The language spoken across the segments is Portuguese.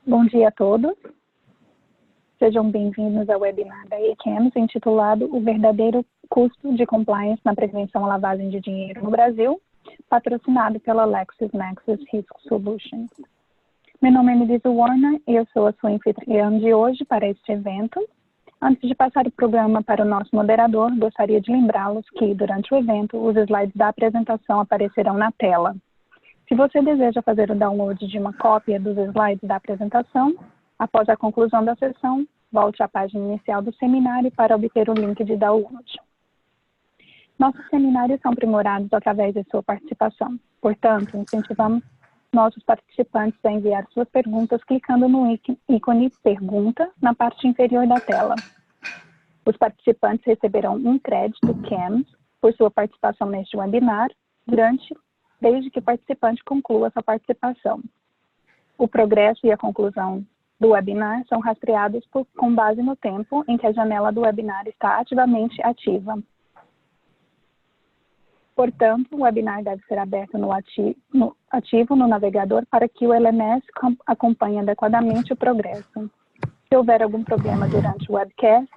Bom dia a todos. Sejam bem-vindos ao webinar da ECAMS, intitulado O Verdadeiro Custo de Compliance na Prevenção à Lavagem de Dinheiro no Brasil, patrocinado pela LexisNexis Risk Solutions. Meu nome é Melissa Warner e eu sou a sua anfitriã de hoje para este evento. Antes de passar o programa para o nosso moderador, gostaria de lembrá-los que, durante o evento, os slides da apresentação aparecerão na tela. Se você deseja fazer o download de uma cópia dos slides da apresentação, após a conclusão da sessão, volte à página inicial do seminário para obter o link de download. Nossos seminários são aprimorados através de sua participação. Portanto, incentivamos nossos participantes a enviar suas perguntas clicando no ícone Pergunta na parte inferior da tela. Os participantes receberão um crédito CAMS por sua participação neste webinar, desde que o participante conclua sua participação. O progresso e a conclusão do webinar são rastreados com base no tempo em que a janela do webinar está ativamente ativa. Portanto, o webinar deve ser aberto ativo no navegador para que o LMS acompanhe adequadamente o progresso. Se houver algum problema durante o webcast,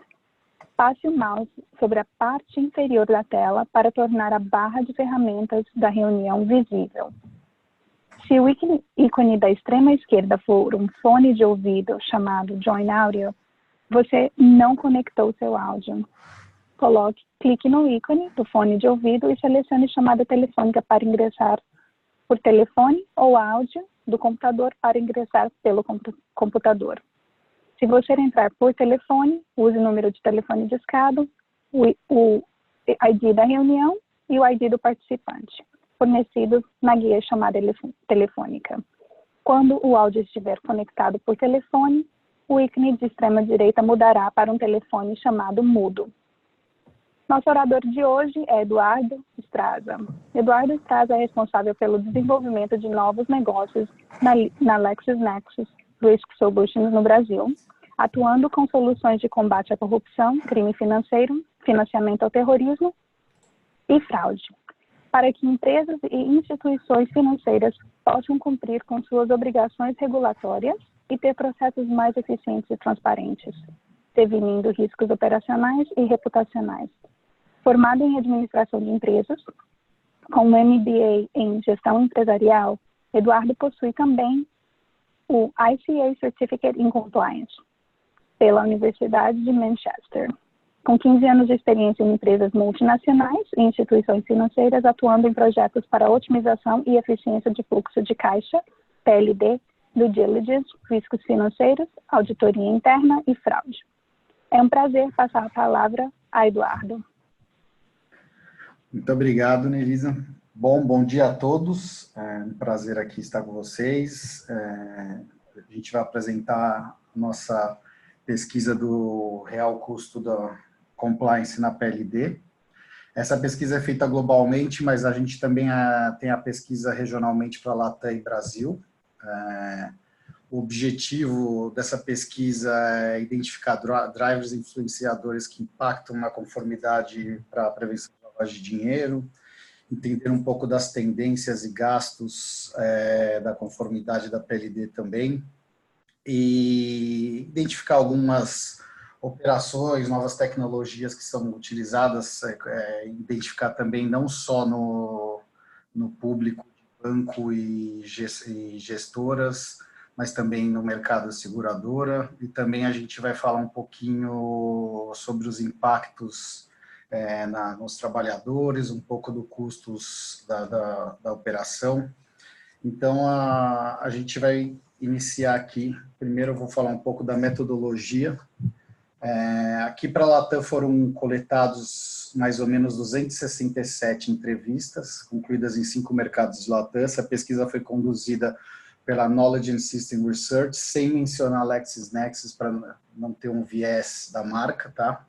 passe o mouse sobre a parte inferior da tela para tornar a barra de ferramentas da reunião visível. Se o ícone da extrema esquerda for um fone de ouvido chamado Join Audio, você não conectou seu áudio. Clique no ícone do fone de ouvido e selecione chamada telefônica para ingressar por telefone ou áudio do computador para ingressar pelo computador. Se você entrar por telefone, use o número de telefone discado, o ID da reunião e o ID do participante, fornecidos na guia chamada telefônica. Quando o áudio estiver conectado por telefone, o ícone de extrema direita mudará para um telefone chamado mudo. Nosso orador de hoje é Eduardo Straza. Eduardo Straza é responsável pelo desenvolvimento de novos negócios na LexisNexis Risk Solutions no Brasil, atuando com soluções de combate à corrupção, crime financeiro, financiamento ao terrorismo e fraude, para que empresas e instituições financeiras possam cumprir com suas obrigações regulatórias e ter processos mais eficientes e transparentes, prevenindo riscos operacionais e reputacionais. Formado em administração de empresas, com um MBA em gestão empresarial, Eduardo possui também o ICA Certificate in Compliance, pela Universidade de Manchester, com 15 anos de experiência em empresas multinacionais e instituições financeiras, atuando em projetos para otimização e eficiência de fluxo de caixa, PLD, due diligence, riscos financeiros, auditoria interna e fraude. É um prazer passar a palavra a Eduardo. Muito obrigado, Nelisa. Bom dia a todos. É um prazer aqui estar com vocês. A gente vai apresentar a nossa pesquisa do real custo da compliance na PLD. Essa pesquisa é feita globalmente, mas a gente também tem a pesquisa regionalmente para Latam e Brasil. O objetivo dessa pesquisa é identificar drivers influenciadores que impactam na conformidade para a prevenção de dinheiro, entender um pouco das tendências e gastos da conformidade da PLD também, e identificar algumas operações, novas tecnologias que são utilizadas, identificar também não só no público de banco e gestoras, mas também no mercado de seguradora, e também a gente vai falar um pouquinho sobre os impactos nos trabalhadores, um pouco do custos da operação. Então, a gente vai iniciar aqui. Primeiro eu vou falar um pouco da metodologia. Aqui para a Latam foram coletados mais ou menos 267 entrevistas, concluídas em 5 mercados de Latam. Essa pesquisa foi conduzida pela Knowledge and System Research, sem mencionar LexisNexis, para não ter um viés da marca, tá?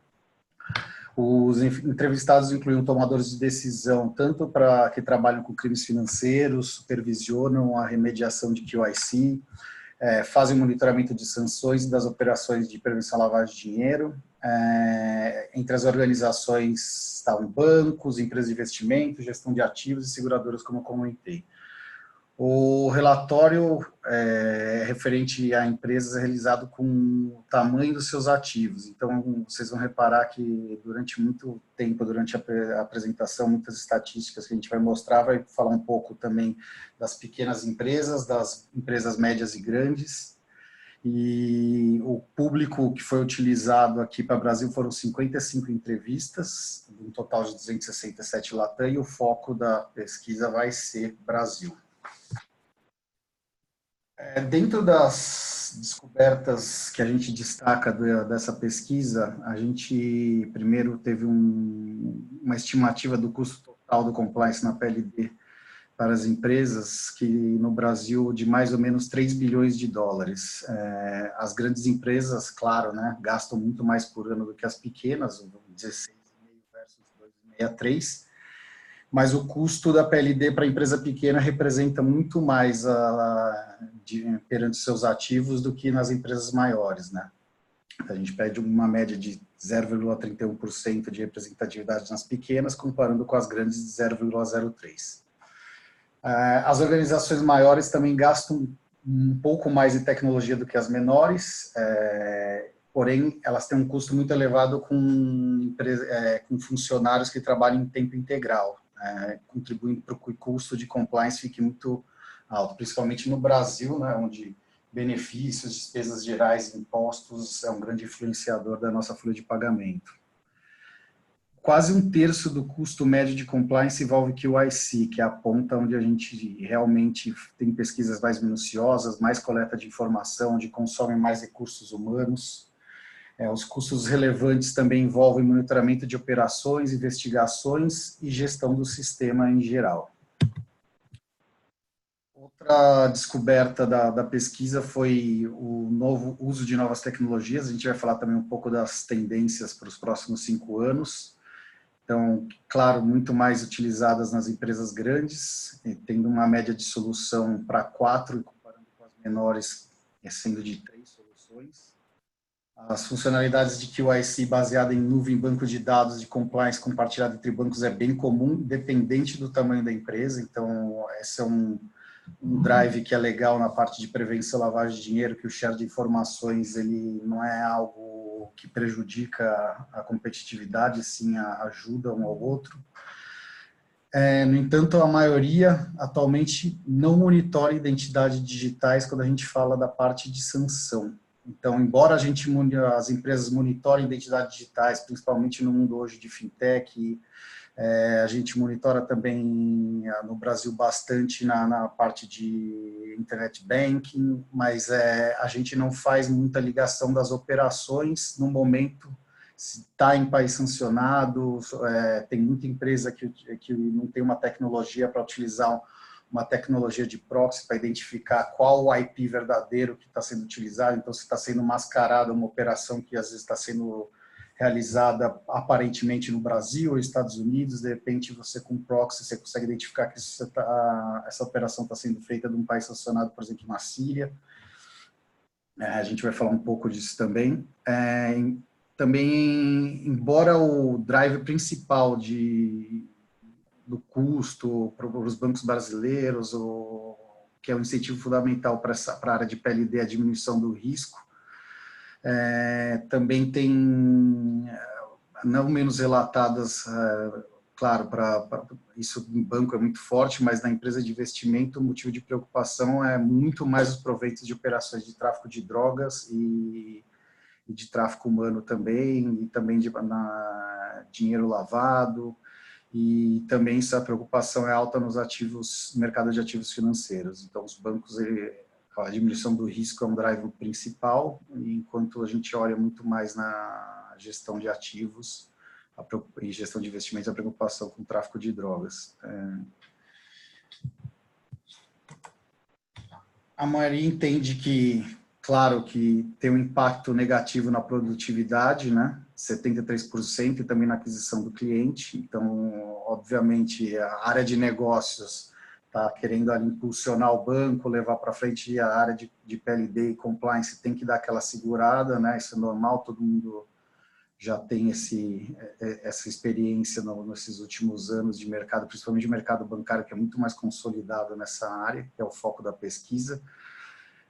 Os entrevistados incluíam tomadores de decisão, tanto para que trabalham com crimes financeiros, supervisionam a remediação de QIC, fazem monitoramento de sanções das operações de prevenção à lavagem de dinheiro. Entre as organizações estavam bancos, empresas de investimento, gestão de ativos e seguradoras, como eu comentei. O relatório é referente a empresas é realizado com o tamanho dos seus ativos. Então, vocês vão reparar que durante muito tempo, durante a apresentação, muitas estatísticas que a gente vai mostrar, vai falar um pouco também das pequenas empresas, das empresas médias e grandes. E o público que foi utilizado aqui para o Brasil foram 55 entrevistas, um total de 267 Latam, e o foco da pesquisa vai ser Brasil. Dentro das descobertas que a gente destaca dessa pesquisa, a gente primeiro teve uma estimativa do custo total do compliance na PLD para as empresas, que no Brasil de mais ou menos 3 bilhões de dólares. As grandes empresas, claro, né, gastam muito mais por ano do que as pequenas, 16,5 versus 2,63, mas o custo da PLD para a empresa pequena representa muito mais perante seus ativos do que nas empresas maiores, né? A gente pede uma média de 0,31% de representatividade nas pequenas, comparando com as grandes de 0,03%. As organizações maiores também gastam um pouco mais em tecnologia do que as menores, porém, elas têm um custo muito elevado com funcionários que trabalham em tempo integral, contribuindo para que o custo de compliance fique muito alto, principalmente no Brasil, né, onde benefícios, despesas gerais, impostos é um grande influenciador da nossa folha de pagamento. Quase um terço do custo médio de compliance envolve QIC, que é a ponta onde a gente realmente tem pesquisas mais minuciosas, mais coleta de informação, onde consomem mais recursos humanos. Os custos relevantes também envolvem monitoramento de operações, investigações e gestão do sistema em geral. Outra descoberta da pesquisa foi o novo uso de novas tecnologias. A gente vai falar também um pouco das tendências para os próximos 5 anos. Então, claro, muito mais utilizadas nas empresas grandes, tendo uma média de solução para 4, e comparando com as menores, sendo de 3 soluções. As funcionalidades de QIC baseada em nuvem, banco de dados de compliance compartilhado entre bancos é bem comum, dependente do tamanho da empresa. Então, esse é um drive que é legal na parte de prevenção à lavagem de dinheiro, que o share de informações ele não é algo que prejudica a competitividade, sim ajuda um ao outro. No entanto, a maioria atualmente não monitora identidades digitais quando a gente fala da parte de sanção. Então, embora as empresas monitorem identidades digitais, principalmente no mundo hoje de fintech, a gente monitora também no Brasil bastante na parte de internet banking, mas a gente não faz muita ligação das operações no momento, se está em país sancionado, tem muita empresa que não tem uma tecnologia para utilizar uma tecnologia de proxy para identificar qual o IP verdadeiro que está sendo utilizado, então se está sendo mascarada uma operação que às vezes está sendo realizada aparentemente no Brasil ou Estados Unidos, de repente você com proxy você consegue identificar que essa operação está sendo feita de um país sancionado, por exemplo, na Síria. A gente vai falar um pouco disso também. Também, embora o drive principal do custo para os bancos brasileiros, que é um incentivo fundamental para a área de PLD, a diminuição do risco, também tem não menos relatadas, claro, isso em banco é muito forte, mas na empresa de investimento o motivo de preocupação é muito mais os proveitos de operações de tráfico de drogas e de tráfico humano também, e também de dinheiro lavado, e também essa preocupação é alta nos ativos, no mercado de ativos financeiros. Então, os bancos, a diminuição do risco é um drive principal, enquanto a gente olha muito mais na gestão de ativos e gestão de investimentos, a preocupação com o tráfico de drogas. A maioria entende que, claro, que tem um impacto negativo na produtividade, né? 73%, e também na aquisição do cliente. Então, obviamente, a área de negócios está querendo ali impulsionar o banco, levar para frente a área de PLD e compliance, tem que dar aquela segurada, né? Isso é normal, todo mundo já tem essa experiência nesses últimos anos de mercado, principalmente de mercado bancário, que é muito mais consolidado nessa área, que é o foco da pesquisa.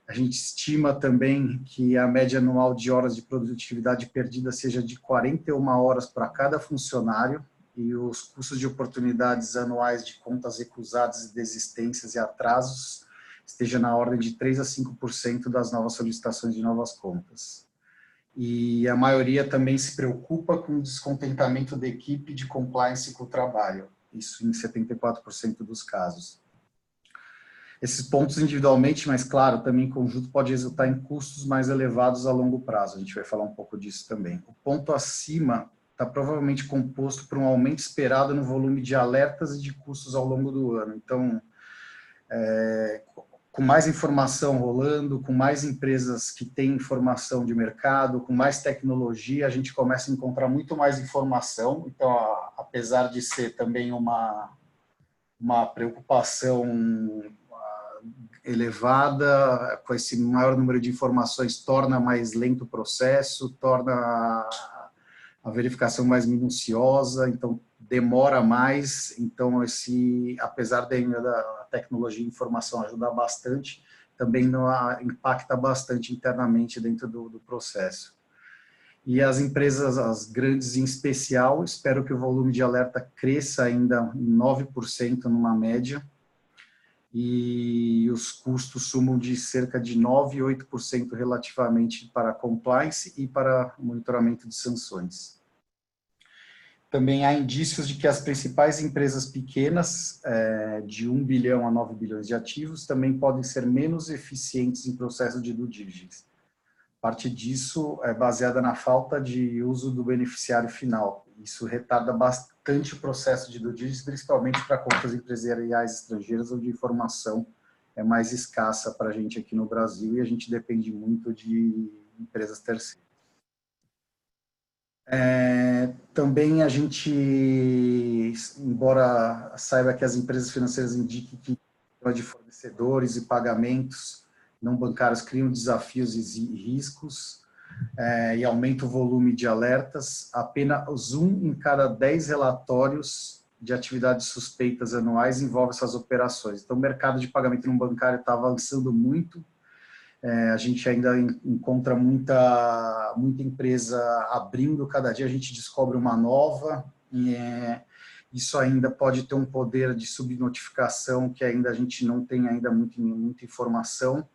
A gente estima também que a média anual de horas de produtividade perdida seja de 41 horas para cada funcionário, e os custos de oportunidades anuais de contas recusadas, desistências e atrasos esteja na ordem de 3 a 5% das novas solicitações de novas contas. E a maioria também se preocupa com o descontentamento da equipe de compliance com o trabalho, isso em 74% dos casos. Esses pontos individualmente, mas claro, também em conjunto pode resultar em custos mais elevados a longo prazo, a gente vai falar um pouco disso também. O ponto acima está provavelmente composto por um aumento esperado no volume de alertas e de custos ao longo do ano. Então, com mais informação rolando, com mais empresas que têm informação de mercado, com mais tecnologia, a gente começa a encontrar muito mais informação. Então, apesar de ser também uma preocupação elevada, com esse maior número de informações, torna mais lento o processo, torna a verificação mais minuciosa, então demora mais. Então, apesar da tecnologia e informação ajudar bastante, também não impacta bastante internamente dentro do processo. E as empresas, as grandes em especial, espero que o volume de alerta cresça ainda em 9% numa média, e os custos sumam de cerca de 9% e 8% relativamente para compliance e para monitoramento de sanções. Também há indícios de que as principais empresas pequenas, de 1 bilhão a 9 bilhões de ativos, também podem ser menos eficientes em processo de due diligence. Parte disso é baseada na falta de uso do beneficiário final. Isso retarda bastante o processo de due diligence, principalmente para contas empresariais estrangeiras, onde a informação é mais escassa para a gente aqui no Brasil e a gente depende muito de empresas terceiras. Também a gente, embora saiba que as empresas financeiras indiquem que de fornecedores e pagamentos não bancários criam desafios e riscos, e aumenta o volume de alertas, apenas 1 em cada 10 relatórios de atividades suspeitas anuais envolve essas operações. Então, o mercado de pagamento não bancário está avançando muito. A gente ainda encontra muita empresa abrindo, cada dia a gente descobre uma nova, e isso ainda pode ter um poder de subnotificação que ainda a gente não tem ainda muita informação,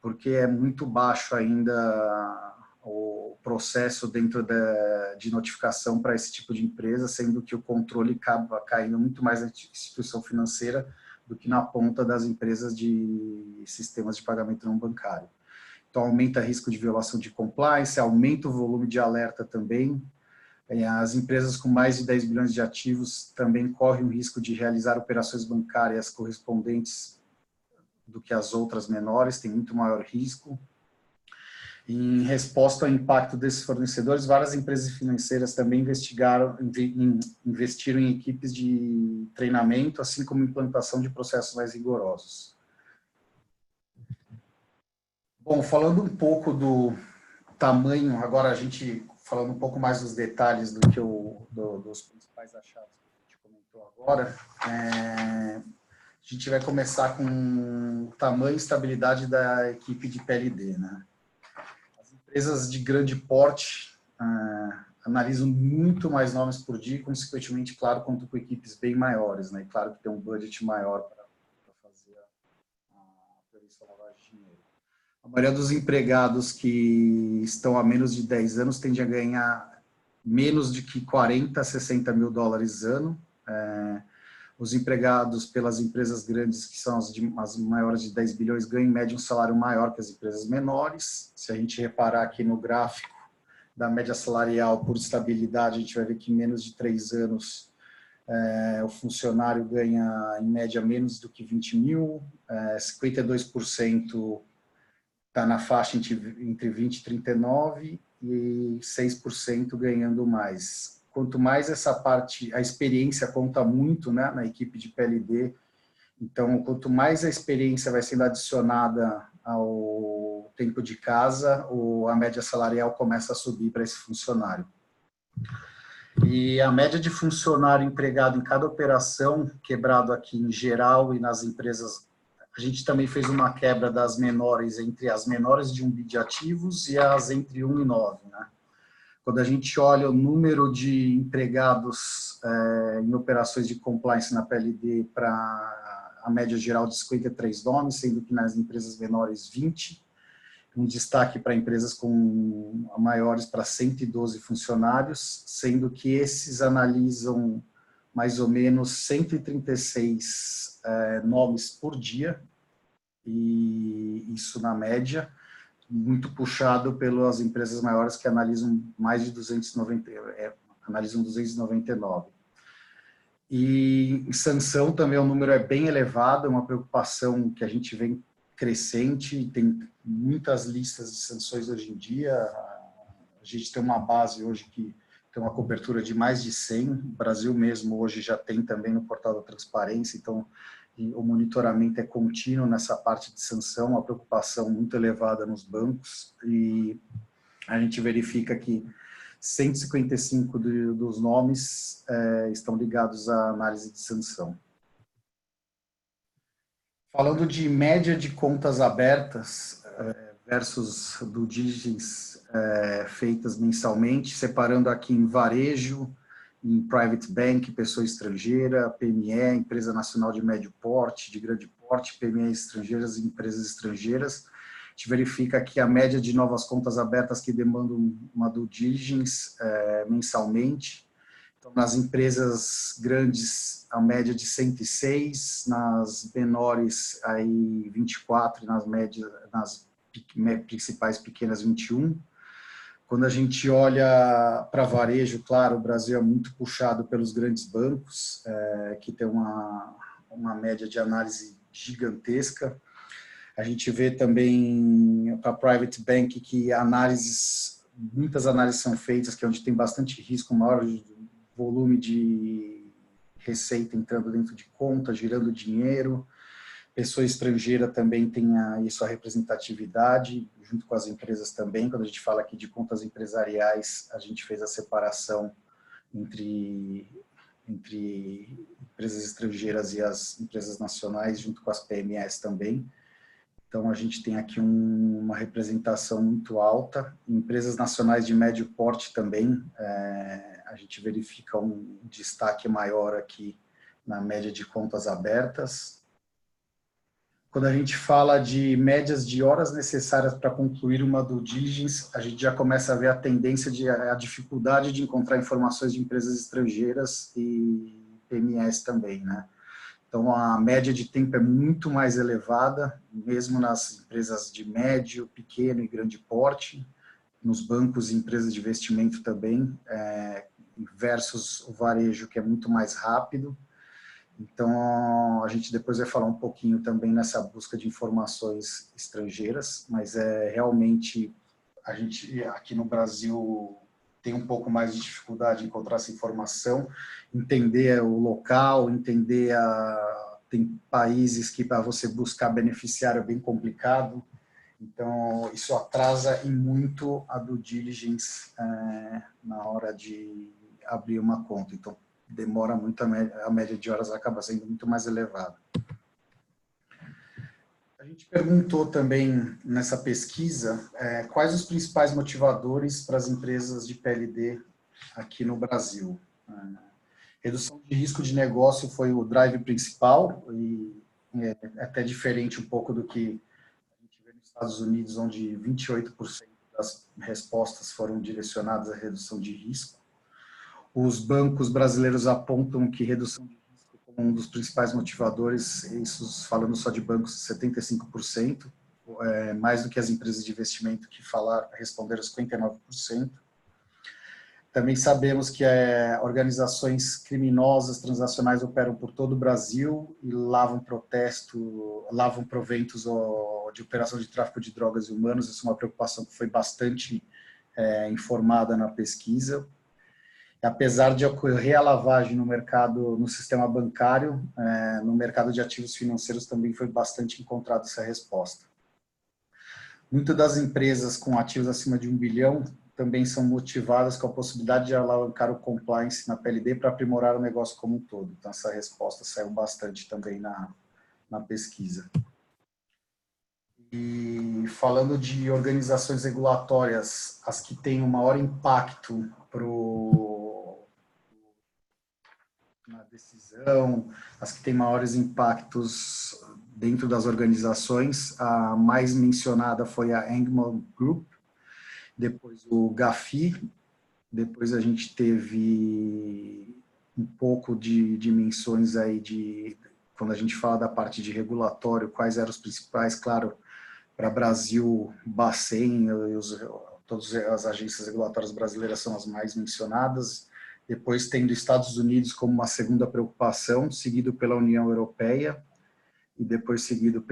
porque é muito baixo ainda o processo dentro de notificação para esse tipo de empresa, sendo que o controle acaba caindo muito mais na instituição financeira do que na ponta das empresas de sistemas de pagamento não bancário. Então, aumenta o risco de violação de compliance, aumenta o volume de alerta também. As empresas com mais de 10 bilhões de ativos também correm o risco de realizar operações bancárias correspondentes do que as outras menores, tem muito maior risco. Em resposta ao impacto desses fornecedores, várias empresas financeiras também investiram em equipes de treinamento, assim como implantação de processos mais rigorosos. Bom, falando um pouco do tamanho, agora a gente falando um pouco mais dos detalhes do que dos principais achados que a gente comentou agora, a gente vai começar com o tamanho e estabilidade da equipe de PLD, né? As empresas de grande porte analisam muito mais nomes por dia, e, consequentemente, claro, contam com equipes bem maiores, né? E claro que tem um budget maior para fazer a prevenção da lavagem de dinheiro. A maioria dos empregados que estão há menos de 10 anos tende a ganhar menos de que 40 a 60 mil dólares ano. Os empregados pelas empresas grandes, que são as maiores de 10 bilhões, ganham em média um salário maior que as empresas menores. Se a gente reparar aqui no gráfico da média salarial por estabilidade, a gente vai ver que em menos de 3 anos o funcionário ganha em média menos do que 20 mil, 52% está na faixa entre 20 e 39 e 6% ganhando mais. Quanto mais essa parte, a experiência conta muito, né, na equipe de PLD, então quanto mais a experiência vai sendo adicionada ao tempo de casa, a média salarial começa a subir para esse funcionário. E a média de funcionário empregado em cada operação, quebrado aqui em geral e nas empresas, a gente também fez uma quebra das menores, entre as menores de 1 bi de ativos e as entre 1 e 9, né? Quando a gente olha o número de empregados em operações de compliance na PLD para a média geral de 53 nomes, sendo que nas empresas menores 20, um destaque para empresas com maiores para 112 funcionários, sendo que esses analisam mais ou menos 136 nomes por dia, e isso na média, muito puxado pelas empresas maiores que analisam mais de 299. E em sanção também o número é bem elevado, é uma preocupação que a gente vem crescente, tem muitas listas de sanções hoje em dia, a gente tem uma base hoje que tem uma cobertura de mais de 100, o Brasil mesmo hoje já tem também no portal da transparência, então o monitoramento é contínuo nessa parte de sanção, uma preocupação muito elevada nos bancos, e a gente verifica que 155 dos nomes estão ligados à análise de sanção. Falando de média de contas abertas versus due diligence feitas mensalmente, separando aqui em varejo, em private bank, pessoa estrangeira, PME, empresa nacional de médio porte, de grande porte, PME estrangeiras e empresas estrangeiras, a gente verifica que a média de novas contas abertas que demandam uma due diligence mensalmente. Então, nas empresas grandes, a média de 106, nas menores, aí 24, nas médias, nas principais pequenas, 21. Quando a gente olha para varejo, claro, o Brasil é muito puxado pelos grandes bancos, que tem uma média de análise gigantesca. A gente vê também para private bank que muitas análises são feitas, que é onde tem bastante risco, maior volume de receita entrando dentro de conta, girando dinheiro. Pessoa estrangeira também tem isso, a representatividade, junto com as empresas também. Quando a gente fala aqui de contas empresariais, a gente fez a separação entre empresas estrangeiras e as empresas nacionais, junto com as PMEs também. Então, a gente tem aqui uma representação muito alta. Empresas nacionais de médio porte também, a gente verifica um destaque maior aqui na média de contas abertas. Quando a gente fala de médias de horas necessárias para concluir uma due diligence, a gente já começa a ver a tendência a dificuldade de encontrar informações de empresas estrangeiras e PMEs também, né? Então, a média de tempo é muito mais elevada, mesmo nas empresas de médio, pequeno e grande porte, nos bancos e empresas de investimento também, versus o varejo, que é muito mais rápido. Então, a gente depois vai falar um pouquinho também nessa busca de informações estrangeiras, mas realmente a gente aqui no Brasil tem um pouco mais de dificuldade em encontrar essa informação, entender o local, tem países que para você buscar beneficiário é bem complicado, então isso atrasa e muito a due diligence na hora de abrir uma conta, então demora muito, a média de horas acaba sendo muito mais elevada. A gente perguntou também nessa pesquisa quais os principais motivadores para as empresas de PLD aqui no Brasil. Redução de risco de negócio foi o drive principal, e é até diferente um pouco do que a gente vê nos Estados Unidos, onde 28% das respostas foram direcionadas à redução de risco. Os bancos brasileiros apontam que redução de risco como um dos principais motivadores, isso falando só de bancos, 75%, mais do que as empresas de investimento que responderam 59%. Também sabemos que organizações criminosas transacionais operam por todo o Brasil e lavam proventos de operação de tráfico de drogas e humanos. Isso é uma preocupação que foi bastante informada na pesquisa. Apesar de ocorrer a lavagem no sistema bancário, no mercado de ativos financeiros também foi bastante encontrada essa resposta. Muitas das empresas com ativos acima de 1 bilhão também são motivadas com a possibilidade de alavancar o compliance na PLD para aprimorar o negócio como um todo. Então, essa resposta saiu bastante também na pesquisa. E falando de organizações regulatórias, as que têm o maior impacto na decisão, as que têm maiores impactos dentro das organizações, a mais mencionada foi a Engman Group, depois o GAFI, depois a gente teve um pouco de dimensões aí de, quando a gente fala da parte de regulatório, quais eram os principais, claro, para Brasil, Bacen, todas as agências regulatórias brasileiras são as mais mencionadas, depois tendo Estados Unidos como uma segunda preocupação, seguido pela União Europeia, e depois seguido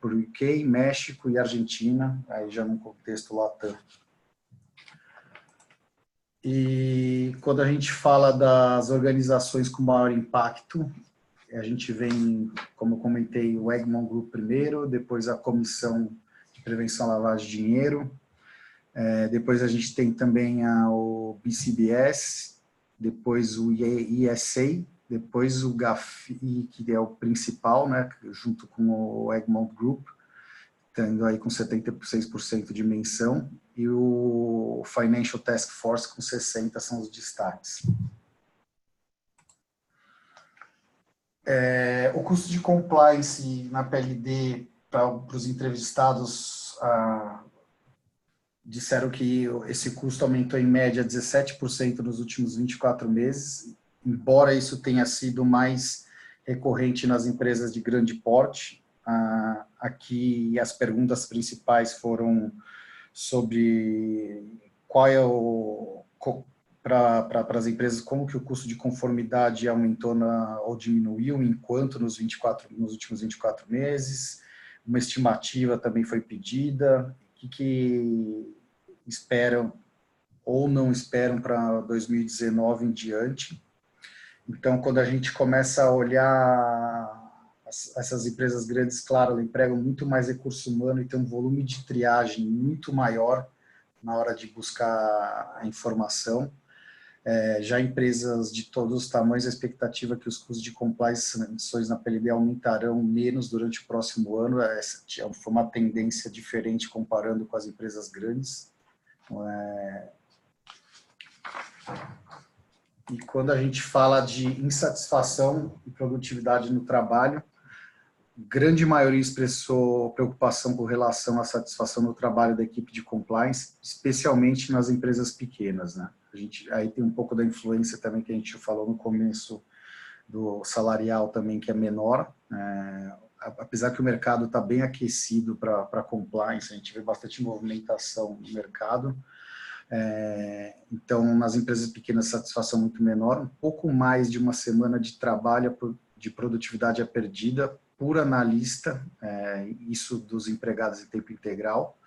por UK, México e Argentina, aí já num contexto Latam. E quando a gente fala das organizações com maior impacto, a gente vem, como eu comentei, o Egmont Group primeiro, depois a Comissão de Prevenção à Lavagem de Dinheiro, depois a gente tem também o BCBS, depois o ESA, depois o GAFI, que é o principal, né, junto com o Egmont Group, tendo aí com 76% de menção, e o Financial Task Force com 60% são os destaques. O custo de compliance na PLD, para os entrevistados, disseram que esse custo aumentou em média 17% nos últimos 24 meses, embora isso tenha sido mais recorrente nas empresas de grande porte. Aqui as perguntas principais foram sobre qual é para as empresas, como que o custo de conformidade aumentou ou diminuiu enquanto nos últimos 24 meses, uma estimativa também foi pedida, o que esperam ou não esperam para 2019 em diante. Então, quando a gente começa a olhar essas empresas grandes, claro, elas empregam muito mais recurso humano e tem um volume de triagem muito maior na hora de buscar a informação. Já empresas de todos os tamanhos, a expectativa é que os custos de compliance na PLD aumentarão menos durante o próximo ano. Foi uma tendência diferente comparando com as empresas grandes. E quando a gente fala de insatisfação e produtividade no trabalho, grande maioria expressou preocupação com relação à satisfação no trabalho da equipe de compliance, especialmente nas empresas pequenas, né? Aí tem um pouco da influência também que a gente falou no começo do salarial também, que é menor. Apesar que o mercado está bem aquecido para compliance, a gente vê bastante movimentação no mercado. Então, nas empresas pequenas, satisfação muito menor. Um pouco mais de uma semana de trabalho de produtividade é perdida por analista, isso dos empregados em tempo integral,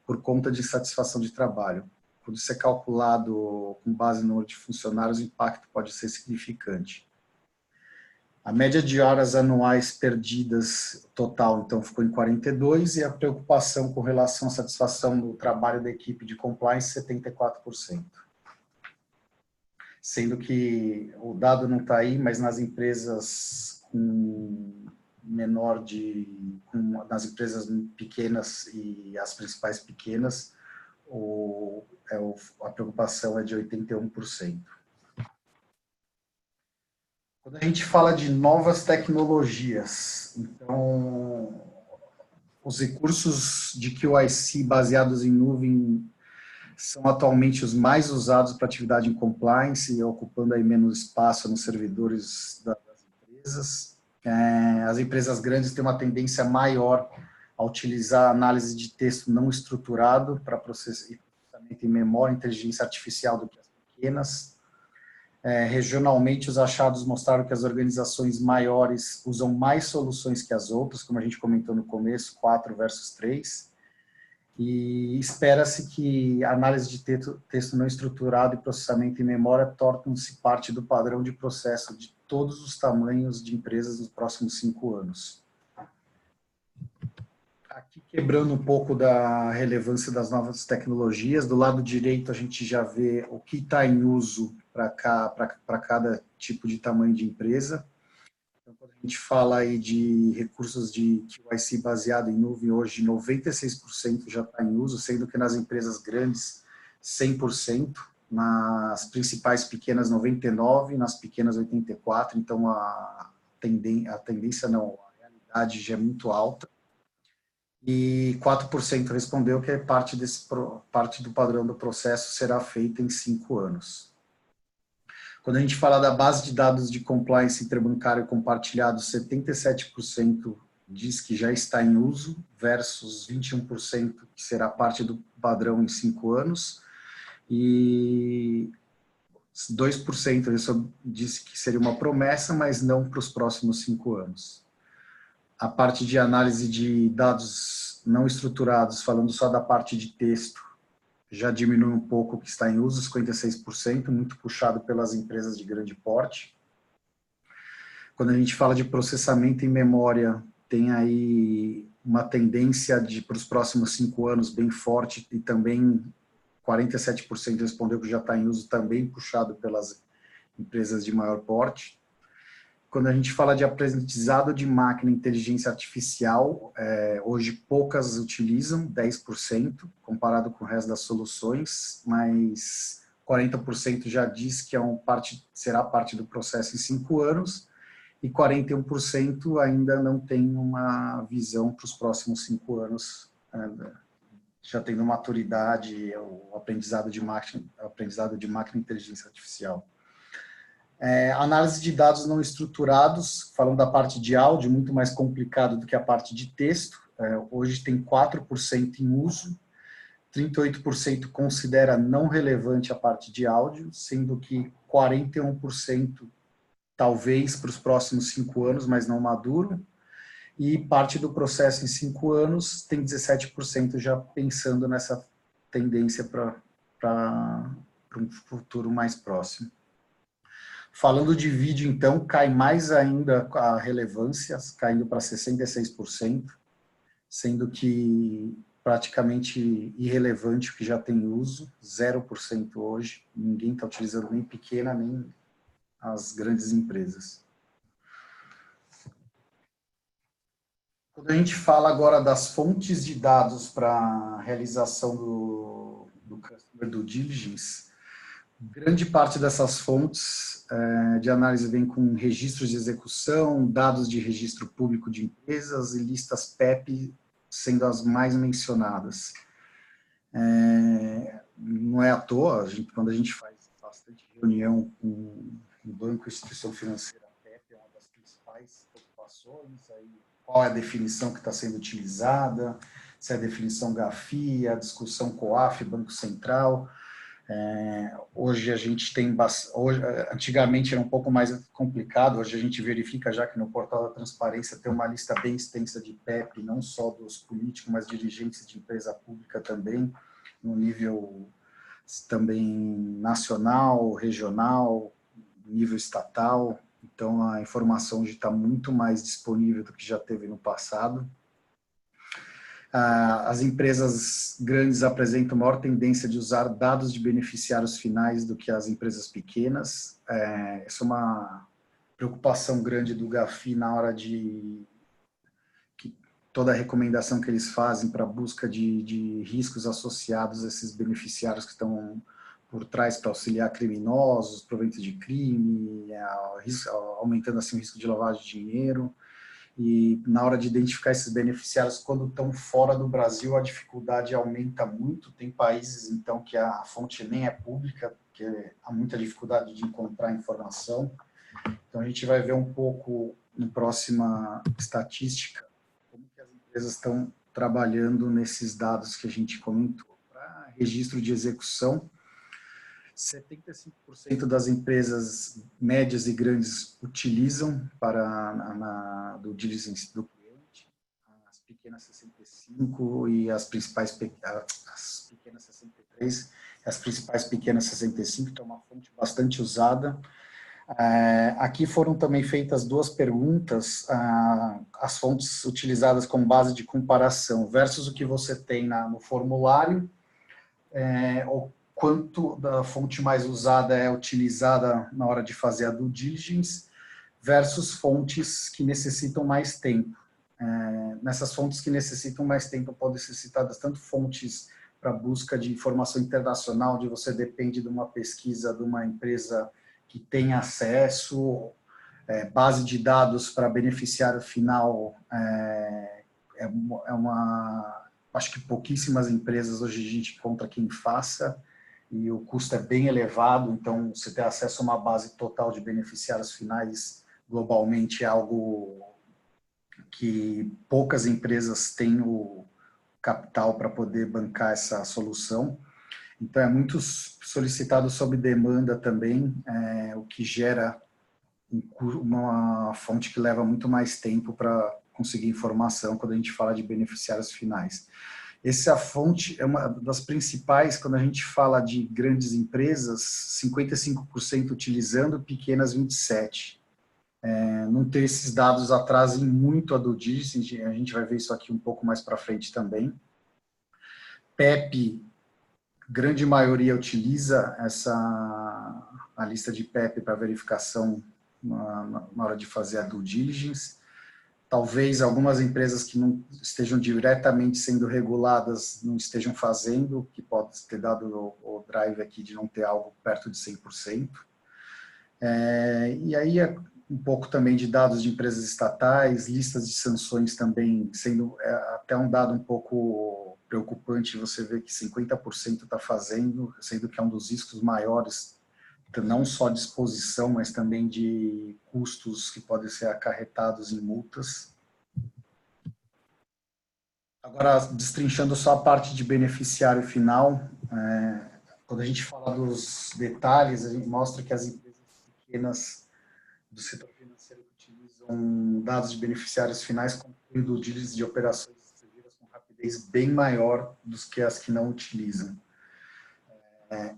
por conta de insatisfação de trabalho. Quando isso é calculado com base no número de funcionários, o impacto pode ser significante. A média de horas anuais perdidas total, então, ficou em 42, e a preocupação com relação à satisfação do trabalho da equipe de compliance, 74%. Sendo que o dado não está aí, mas nas empresas nas empresas pequenas e as principais pequenas, a preocupação é de 81%. Quando a gente fala de novas tecnologias, então, os recursos de QIC baseados em nuvem são atualmente os mais usados para atividade em compliance, ocupando aí menos espaço nos servidores das empresas. As empresas grandes têm uma tendência maior a utilizar análise de texto não estruturado para processamento em memória, inteligência artificial do que as pequenas. Regionalmente, os achados mostraram que as organizações maiores usam mais soluções que as outras, como a gente comentou no começo, 4 versus 3. E espera-se que a análise de texto não estruturado e processamento em memória tornem-se parte do padrão de processo de todos os tamanhos de empresas nos próximos 5 anos. Aqui quebrando um pouco da relevância das novas tecnologias. Do lado direito, a gente já vê o que está em uso para cada tipo de tamanho de empresa. Então, quando a gente fala aí de recursos de QIC baseado em nuvem, hoje 96% já está em uso, sendo que nas empresas grandes 100%, nas principais pequenas 99%, nas pequenas 84%, então a tendência não, a realidade já é muito alta. E 4% respondeu que parte do padrão do processo será feita em 5 anos. Quando a gente fala da base de dados de compliance interbancário compartilhado, 77% diz que já está em uso, versus 21% que será parte do padrão em 5 anos, e 2% disse que seria uma promessa, mas não para os próximos 5 anos. A parte de análise de dados não estruturados, falando só da parte de texto, já diminui um pouco o que está em uso, 56%, muito puxado pelas empresas de grande porte. Quando a gente fala de processamento em memória, tem aí uma tendência para os próximos 5 anos bem forte, e também 47% respondeu que já está em uso, também puxado pelas empresas de maior porte. Quando a gente fala de aprendizado de máquina e inteligência artificial, hoje poucas utilizam, 10%, comparado com o resto das soluções, mas 40% já diz que será parte do processo em 5 anos, e 41% ainda não tem uma visão para os próximos 5 anos, já tendo maturidade, o aprendizado de máquina e inteligência artificial. Análise de dados não estruturados, falando da parte de áudio, muito mais complicado do que a parte de texto. Hoje tem 4% em uso, 38% considera não relevante a parte de áudio, sendo que 41% talvez para os próximos 5 anos, mas não maduro. E parte do processo em 5 anos tem 17% já pensando nessa tendência para um futuro mais próximo. Falando de vídeo, então, cai mais ainda a relevância, caindo para 66%, sendo que praticamente irrelevante o que já tem uso, 0% hoje, ninguém está utilizando nem pequena, nem as grandes empresas. Quando a gente fala agora das fontes de dados para a realização do Customer Due Diligence, grande parte dessas fontes de análise vem com registros de execução, dados de registro público de empresas e listas PEP sendo as mais mencionadas. Não é à toa, quando a gente faz bastante reunião com o banco e instituição financeira, a PEP é uma das principais preocupações, aí, qual é a definição que está sendo utilizada, se é a definição GAFI, a discussão COAF, Banco Central. Hoje a gente tem, antigamente era um pouco mais complicado, hoje a gente verifica já que no portal da transparência tem uma lista bem extensa de PEP, não só dos políticos, mas dirigentes de empresa pública também, no nível também nacional, regional, nível estatal. Então a informação hoje está muito mais disponível do que já teve no passado. As empresas grandes apresentam maior tendência de usar dados de beneficiários finais do que as empresas pequenas. Essa é uma preocupação grande do GAFI na hora de toda a recomendação que eles fazem para a busca de riscos associados a esses beneficiários que estão por trás para auxiliar criminosos, proventos de crime, aumentando assim o risco de lavagem de dinheiro. E na hora de identificar esses beneficiários, quando estão fora do Brasil, a dificuldade aumenta muito. Tem países, então, que a fonte nem é pública, porque há muita dificuldade de encontrar informação. Então, a gente vai ver um pouco, na próxima estatística, como que as empresas estão trabalhando nesses dados que a gente comentou. Para registro de execução, 75% das empresas médias e grandes utilizam para do diligence do cliente, as pequenas 65 e as principais as pequenas 63, as principais pequenas 65, que é uma fonte bastante usada. Aqui foram também feitas duas perguntas, as fontes utilizadas como base de comparação versus o que você tem no formulário, o quanto da fonte mais usada é utilizada na hora de fazer a due diligence versus fontes que necessitam mais tempo. Nessas fontes que necessitam mais tempo podem ser citadas tanto fontes para busca de informação internacional, onde você depende de uma pesquisa de uma empresa que tem acesso, base de dados para beneficiário final, acho que pouquíssimas empresas hoje a gente encontra quem faça, e o custo é bem elevado, então você ter acesso a uma base total de beneficiários finais globalmente é algo que poucas empresas têm o capital para poder bancar essa solução. Então, é muito solicitado sob demanda também, o que gera uma fonte que leva muito mais tempo para conseguir informação quando a gente fala de beneficiários finais. Essa fonte é uma das principais quando a gente fala de grandes empresas, 55% utilizando, pequenas 27%. Não ter esses dados atrasem muito a due diligence, a gente vai ver isso aqui um pouco mais para frente também. PEP, grande maioria utiliza a lista de PEP para verificação na hora de fazer a due diligence. Talvez algumas empresas que não estejam diretamente sendo reguladas não estejam fazendo, que pode ter dado o drive aqui de não ter algo perto de 100%. E aí um pouco também de dados de empresas estatais, listas de sanções também, sendo até um dado um pouco preocupante, você vê que 50% está fazendo, sendo que é um dos riscos maiores, não só de exposição, mas também de custos que podem ser acarretados em multas. Agora, destrinchando só a parte de beneficiário final, quando a gente fala dos detalhes, a gente mostra que as empresas pequenas do setor financeiro que utilizam dados de beneficiários finais concluem due diligence de operações estrangeiras com rapidez bem maior do que as que não utilizam.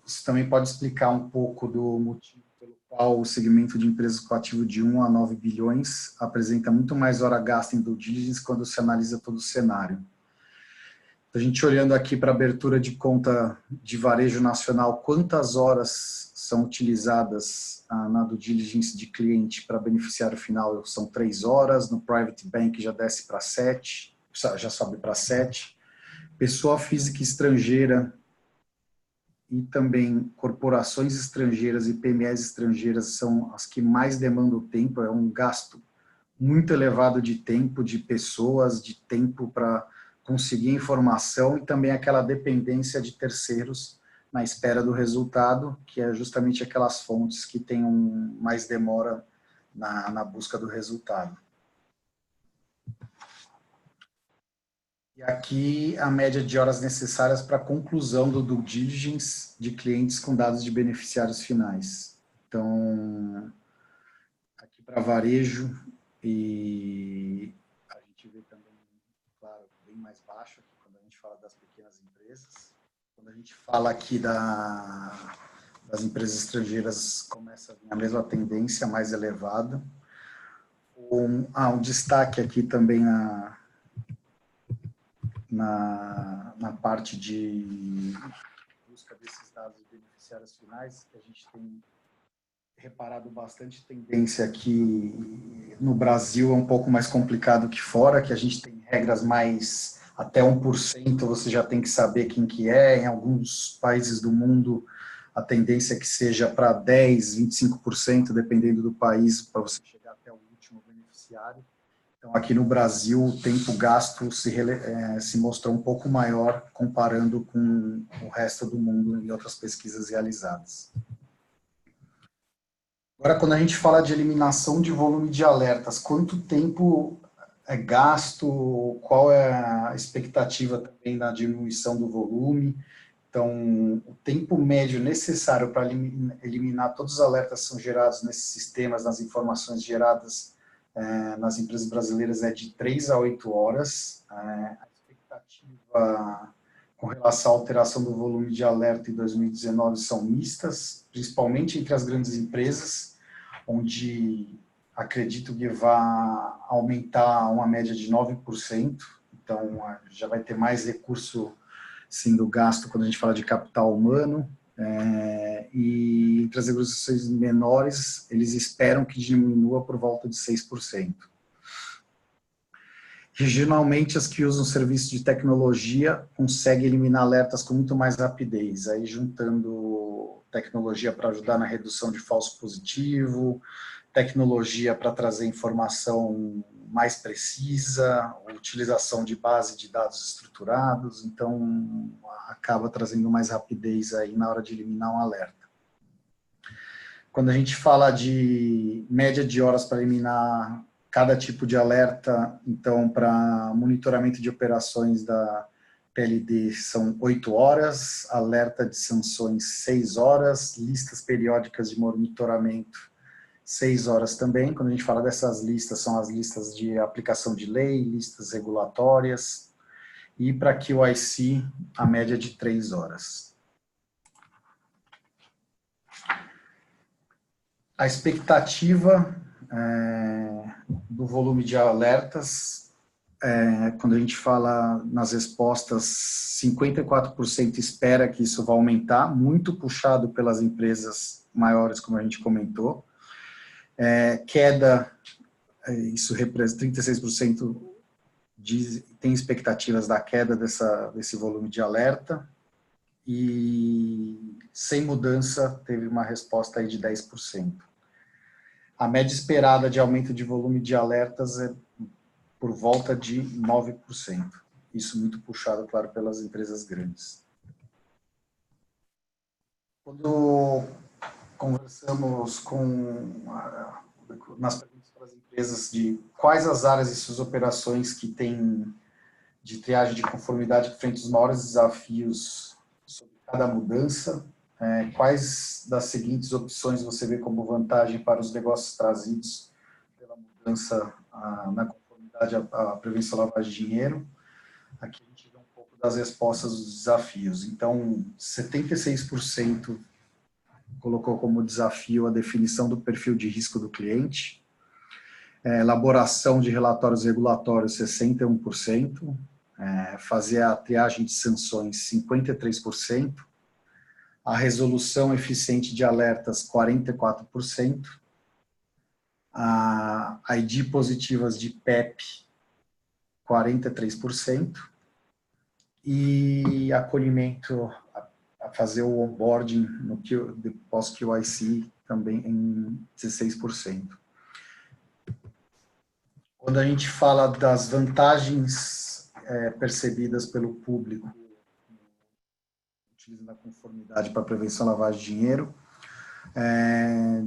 Isso também pode explicar um pouco do motivo pelo qual o segmento de empresas com ativo de 1 a 9 bilhões apresenta muito mais hora gasta em due diligence quando se analisa todo o cenário. A gente olhando aqui para a abertura de conta de varejo nacional, quantas horas são utilizadas na due diligence de cliente para beneficiário final? São 3 horas, no private bank já desce para 7, já sobe para 7. Pessoa física estrangeira e também corporações estrangeiras e PMEs estrangeiras são as que mais demandam tempo, é um gasto muito elevado de tempo, de pessoas, de tempo para conseguir informação e também aquela dependência de terceiros na espera do resultado, que é justamente aquelas fontes que têm mais demora na busca do resultado. E aqui a média de horas necessárias para a conclusão do due diligence de clientes com dados de beneficiários finais. Então, aqui para varejo, e a gente vê também, claro, bem mais baixo aqui quando a gente fala das pequenas empresas. Quando a gente fala aqui das empresas estrangeiras, começa a vir a mesma tendência, mais elevada. Um destaque aqui também na parte de busca desses dados de beneficiários finais, que a gente tem reparado bastante tendência aqui no Brasil, é um pouco mais complicado que fora, que a gente tem regras mais até 1%, você já tem que saber quem que é. Em alguns países do mundo, a tendência é que seja para 10%, 25%, dependendo do país, para você chegar até o último beneficiário. Então, aqui no Brasil, o tempo gasto se mostrou um pouco maior comparando com o resto do mundo em outras pesquisas realizadas. Agora, quando a gente fala de eliminação de volume de alertas, quanto tempo é gasto, qual é a expectativa também na diminuição do volume? Então, o tempo médio necessário para eliminar todos os alertas que são gerados nesses sistemas, nas informações geradas nas empresas brasileiras é de 3 a 8 horas. A expectativa com relação à alteração do volume de alerta em 2019 são mistas, principalmente entre as grandes empresas, onde acredito que vai aumentar uma média de 9%, então já vai ter mais recurso sendo gasto quando a gente fala de capital humano, e entre as negociações menores, eles esperam que diminua por volta de 6%. Regionalmente, as que usam serviço de tecnologia conseguem eliminar alertas com muito mais rapidez, aí juntando tecnologia para ajudar na redução de falso positivo, tecnologia para trazer informação mais precisa, utilização de base de dados estruturados, então acaba trazendo mais rapidez aí na hora de eliminar um alerta. Quando a gente fala de média de horas para eliminar cada tipo de alerta, então para monitoramento de operações da PLD são 8 horas, alerta de sanções 6 horas, listas periódicas de monitoramento 6 horas também. Quando a gente fala dessas listas, são as listas de aplicação de lei, listas regulatórias, e para QIC, a média de 3 horas. A expectativa do volume de alertas, quando a gente fala nas respostas, 54% espera que isso vai aumentar, muito puxado pelas empresas maiores, como a gente comentou. Queda, isso representa 36% tem expectativas da queda desse volume de alerta, e sem mudança teve uma resposta aí de 10%. A média esperada de aumento de volume de alertas é por volta de 9%. Isso muito puxado, claro, pelas empresas grandes. Quando conversamos nas perguntas para as empresas de quais as áreas e suas operações que têm de triagem de conformidade frente aos maiores desafios sobre cada mudança, quais das seguintes opções você vê como vantagem para os negócios trazidos pela mudança na conformidade à prevenção da lavagem de dinheiro? Aqui a gente vê um pouco das respostas dos desafios. Então, 76% colocou como desafio a definição do perfil de risco do cliente, elaboração de relatórios regulatórios, 61%, fazer a triagem de sanções, 53%, a resolução eficiente de alertas, 44%, a ID positivas de PEP, 43%, e acolhimento, a fazer o onboarding no pós-QIC também em 16%. Quando a gente fala das vantagens percebidas pelo público utilizando a conformidade para prevenção da lavagem de dinheiro,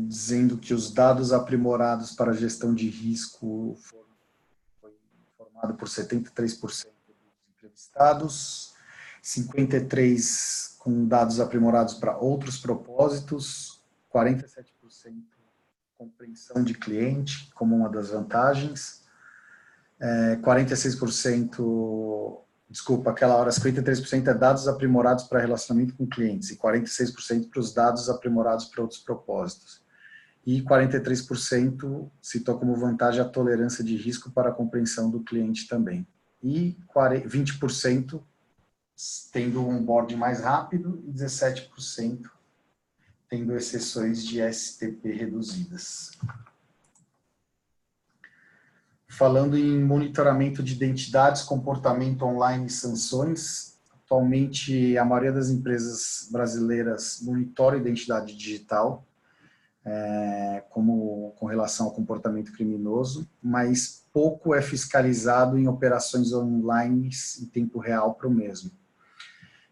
dizendo que os dados aprimorados para a gestão de risco foi formado por 73% dos entrevistados, 53% com dados aprimorados para outros propósitos, 47% compreensão de cliente como uma das vantagens, 46%, desculpa, aquela hora, 53% é dados aprimorados para relacionamento com clientes e 46% para os dados aprimorados para outros propósitos. E 43% citou como vantagem a tolerância de risco para a compreensão do cliente também. E 20% tendo um onboarding mais rápido e 17% tendo exceções de STP reduzidas. Falando em monitoramento de identidades, comportamento online e sanções, atualmente a maioria das empresas brasileiras monitora a identidade digital, com relação ao comportamento criminoso, mas pouco é fiscalizado em operações online em tempo real para o mesmo.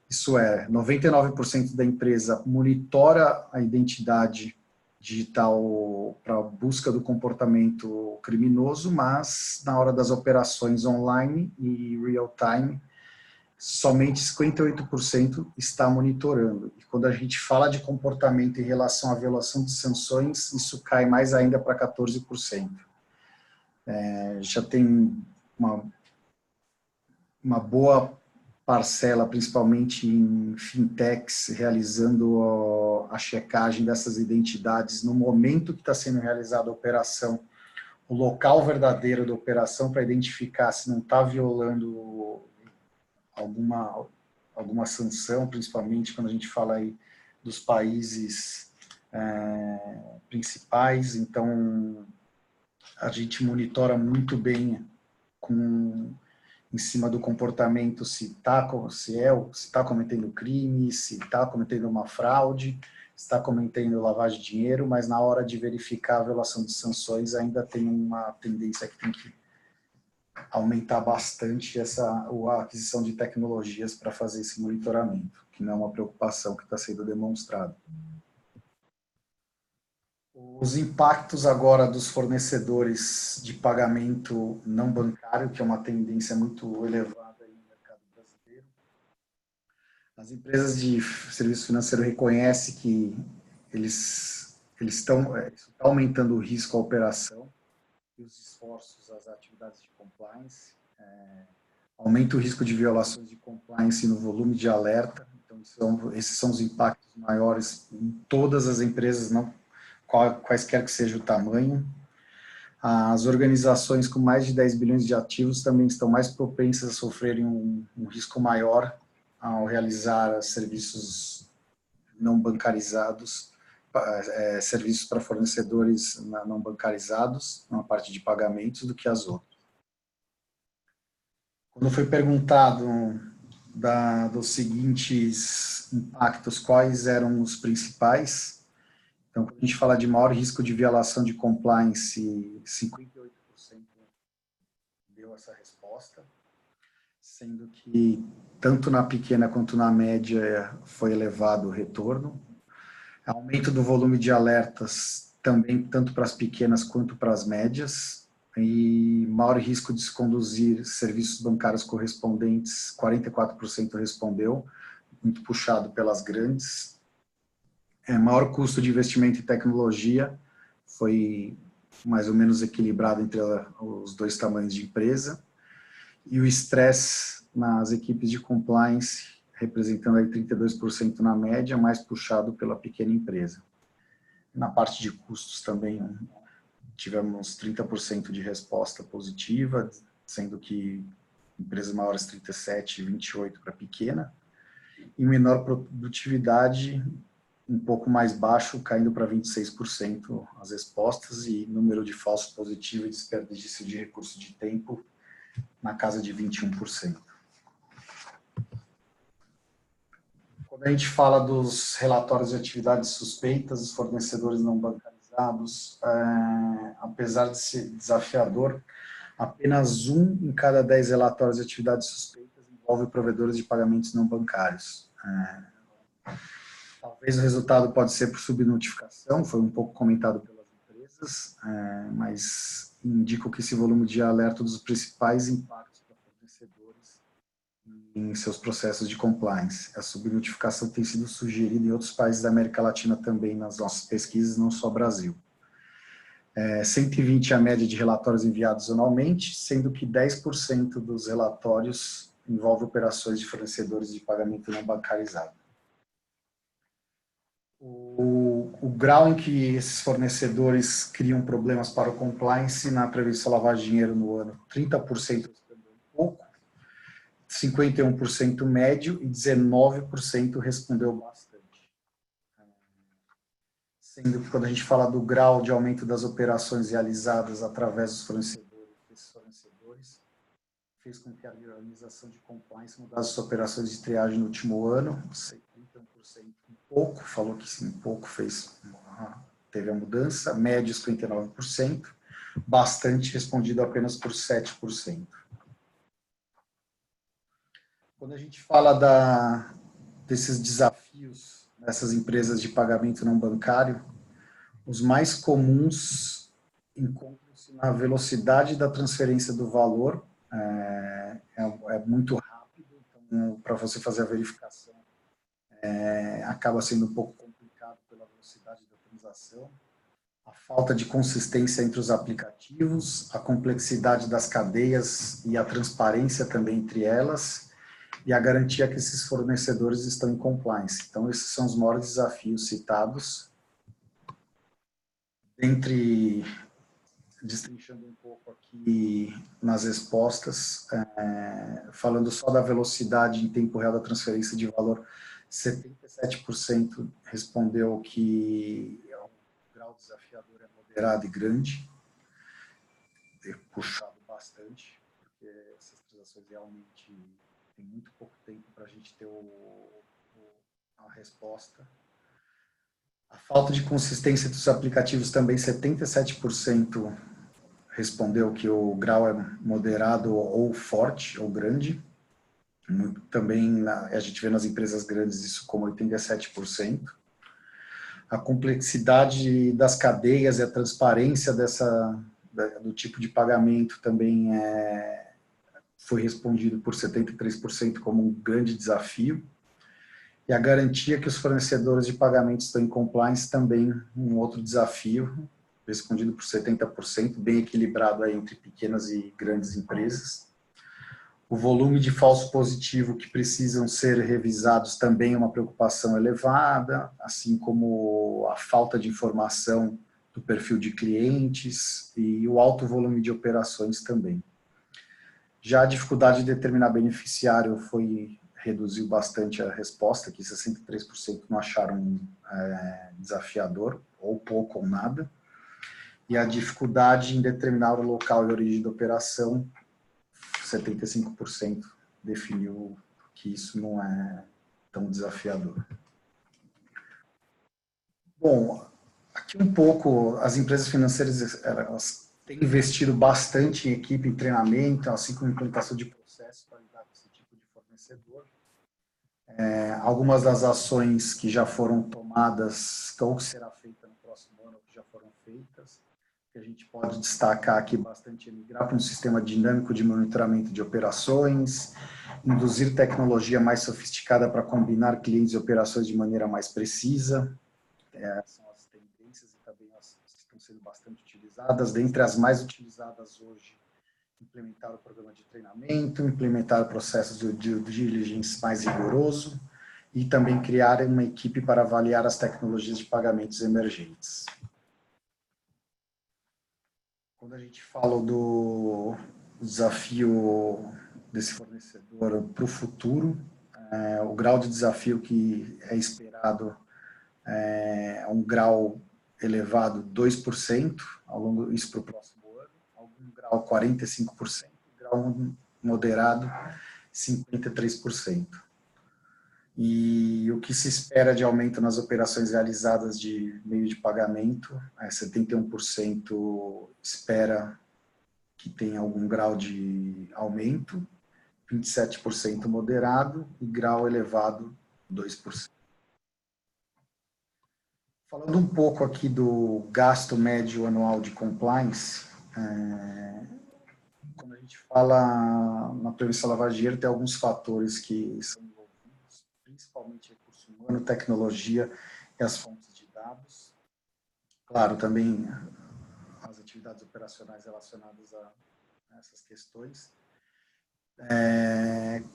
Isso 99% da empresa monitora a identidade digital para a busca do comportamento criminoso, mas na hora das operações online e real-time, somente 58% está monitorando. E quando a gente fala de comportamento em relação à violação de sanções, isso cai mais ainda para 14%. Já tem uma boa parcela, principalmente em fintechs, realizando a checagem dessas identidades no momento que está sendo realizada a operação, o local verdadeiro da operação, para identificar se não está violando alguma sanção, principalmente quando a gente fala aí dos países principais. Então, a gente monitora muito bem em cima do comportamento, se está cometendo crime, se está cometendo uma fraude, se está cometendo lavagem de dinheiro, mas na hora de verificar a violação de sanções ainda tem uma tendência que tem que aumentar bastante a aquisição de tecnologias para fazer esse monitoramento, que não é uma preocupação que está sendo demonstrada. Os impactos agora dos fornecedores de pagamento não bancário, que é uma tendência muito elevada no mercado brasileiro. As empresas de serviço financeiro reconhecem que eles estão aumentando o risco à operação e os esforços às atividades de compliance. Aumenta o risco de violações de compliance no volume de alerta. Então, esses são os impactos maiores em todas as empresas, não quaisquer que seja o tamanho. As organizações com mais de 10 bilhões de ativos também estão mais propensas a sofrerem um risco maior ao realizar serviços não bancarizados, serviços para fornecedores não bancarizados, na parte de pagamentos, do que as outras. Quando foi perguntado dos seguintes impactos, quais eram os principais? Então, quando a gente fala de maior risco de violação de compliance, 58% deu essa resposta, sendo que tanto na pequena quanto na média foi elevado o retorno. Aumento do volume de alertas também, tanto para as pequenas quanto para as médias, e maior risco de se conduzir serviços bancários correspondentes, 44% respondeu, muito puxado pelas grandes. Maior custo de investimento em tecnologia, foi mais ou menos equilibrado entre os dois tamanhos de empresa, e o estresse nas equipes de compliance, representando aí 32% na média, mais puxado pela pequena empresa. Na parte de custos também tivemos 30% de resposta positiva, sendo que empresas maiores 37% e 28% para pequena, e menor produtividade, um pouco mais baixo, caindo para 26% as respostas, e número de falsos positivos e desperdício de recurso de tempo na casa de 21%. Quando a gente fala dos relatórios de atividades suspeitas, os fornecedores não bancarizados, apesar de ser desafiador, apenas 1 em cada 10 relatórios de atividades suspeitas envolve provedores de pagamentos não bancários. Talvez o resultado pode ser por subnotificação, foi um pouco comentado pelas empresas, mas indica que esse volume de alerta dos principais impactos para fornecedores em seus processos de compliance. A subnotificação tem sido sugerida em outros países da América Latina também, nas nossas pesquisas, não só Brasil. 120 a média de relatórios enviados anualmente, sendo que 10% dos relatórios envolvem operações de fornecedores de pagamento não bancarizado. O grau em que esses fornecedores criam problemas para o compliance na prevenção da lavagem de dinheiro no ano, 30% respondeu um pouco, 51% médio e 19% respondeu bastante. Sendo que quando a gente fala do grau de aumento das operações realizadas através dos fornecedores, fez com que a organização de compliance mudasse suas operações de triagem no último ano, 31% um pouco, falou que sim, um pouco teve a mudança, médio 59%, bastante respondido apenas por 7%. Quando a gente fala desses desafios dessas empresas de pagamento não bancário, os mais comuns encontram-se na velocidade da transferência do valor, é muito rápido, então para você fazer a verificação acaba sendo um pouco complicado pela velocidade da transação, a falta de consistência entre os aplicativos, a complexidade das cadeias e a transparência também entre elas, e a garantia que esses fornecedores estão em compliance. Então, esses são os maiores desafios citados. Destrinchando um pouco aqui nas respostas, falando só da velocidade em tempo real da transferência de valor, 77% respondeu que o grau desafiador é moderado e grande, ter puxado bastante, porque essas transações realmente tem muito pouco tempo para a gente ter a resposta. A falta de consistência dos aplicativos também, 77% respondeu que o grau é moderado ou forte ou grande. Também a gente vê nas empresas grandes isso como 87%. A complexidade das cadeias e a transparência do tipo de pagamento também foi respondido por 73% como um grande desafio. E a garantia que os fornecedores de pagamentos estão em compliance também um outro desafio, respondido por 70%, bem equilibrado aí entre pequenas e grandes empresas. O volume de falso positivo que precisam ser revisados também é uma preocupação elevada, assim como a falta de informação do perfil de clientes e o alto volume de operações também. Já a dificuldade de determinar beneficiário reduziu bastante a resposta, que 63% não acharam desafiador, ou pouco ou nada. E a dificuldade em determinar o local e origem da operação, 75% definiu que isso não é tão desafiador. Bom, aqui um pouco, as empresas financeiras elas têm investido bastante em equipe, em treinamento, assim como implementação de processos para lidar com esse tipo de fornecedor. Algumas das ações que já foram tomadas, ou que será feita no próximo ano, ou que já foram feitas, que a gente pode destacar aqui bastante é migrar para um sistema dinâmico de monitoramento de operações, induzir tecnologia mais sofisticada para combinar clientes e operações de maneira mais precisa. São as tendências e também as que estão sendo bastante utilizadas. Dentre as mais utilizadas hoje, implementar o programa de treinamento, implementar processos de due diligence mais rigoroso e também criar uma equipe para avaliar as tecnologias de pagamentos emergentes. Quando a gente fala do desafio desse fornecedor para o futuro, o grau de desafio que é esperado é um grau elevado 2% ao longo isso para o próximo ano, algum grau 45%, grau moderado 53%. E o que se espera de aumento nas operações realizadas de meio de pagamento, 71% espera que tenha algum grau de aumento, 27% moderado e grau elevado 2%. Falando um pouco aqui do gasto médio anual de compliance, quando a gente fala na prevenção da lavagem de dinheiro, tem alguns fatores que são envolvidos, principalmente recurso humano, tecnologia e as fontes de dados. Claro, também as atividades operacionais relacionadas a essas questões.